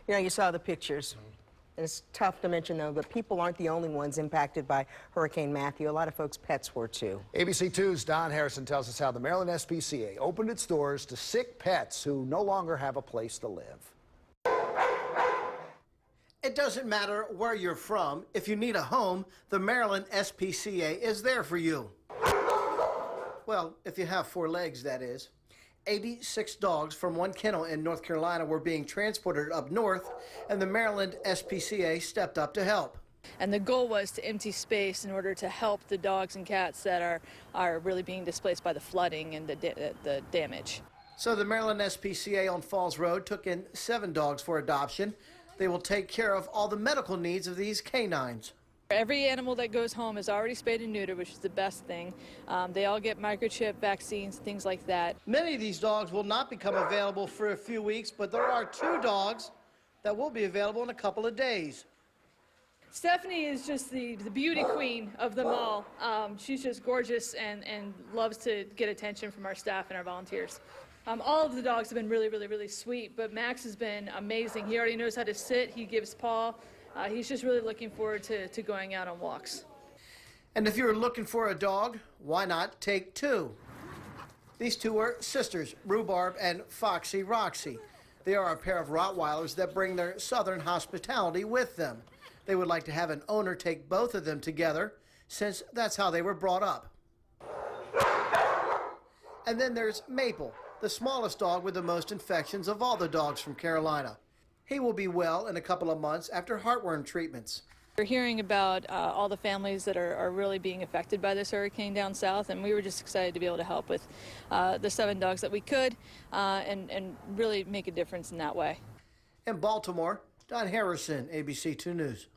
You know, you saw the pictures. It's tough to mention, though, but people aren't the only ones impacted by Hurricane Matthew. A lot of folks' pets were, too. ABC 2's Don Harrison tells us how the Maryland SPCA opened its doors to sick pets who no longer have a place to live. It doesn't matter where you're from. If you need a home, the Maryland SPCA is there for you. Well, if you have 4 legs, that is. 86 dogs from one kennel in North Carolina were being transported up north, and the Maryland SPCA stepped up to help. And the goal was to empty space in order to help the dogs and cats that are really being displaced by the flooding and the damage. So the Maryland SPCA on Falls Road took in 7 dogs for adoption. They will take care of all the medical needs of these canines. Every animal that goes home is already spayed and neutered, which is the best thing. They all get microchip vaccines, things like that. Many of these dogs will not become available for a few weeks, but there are 2 dogs that will be available in a couple of days. Stephanie is just the beauty queen of them all. She's just gorgeous and loves to get attention from our staff and our volunteers. All of the dogs have been really sweet, but Max has been amazing. He already knows how to sit. He gives paw. He's just really looking forward to going out on walks. And if you're looking for a dog, why not take 2? These 2 are sisters, Rhubarb and Foxy Roxy. They are a pair of Rottweilers that bring their southern hospitality with them. They would like to have an owner take both of them together, since that's how they were brought up. And then there's Maple, the smallest dog with the most infections of all the dogs from Carolina. He will be well in a couple of months after heartworm treatments. We're hearing about all the families that are really being affected by this hurricane down south, and we were just excited to be able to help with the 7 dogs that we could and really make a difference in that way. In Baltimore, Don Harrison, ABC 2 News.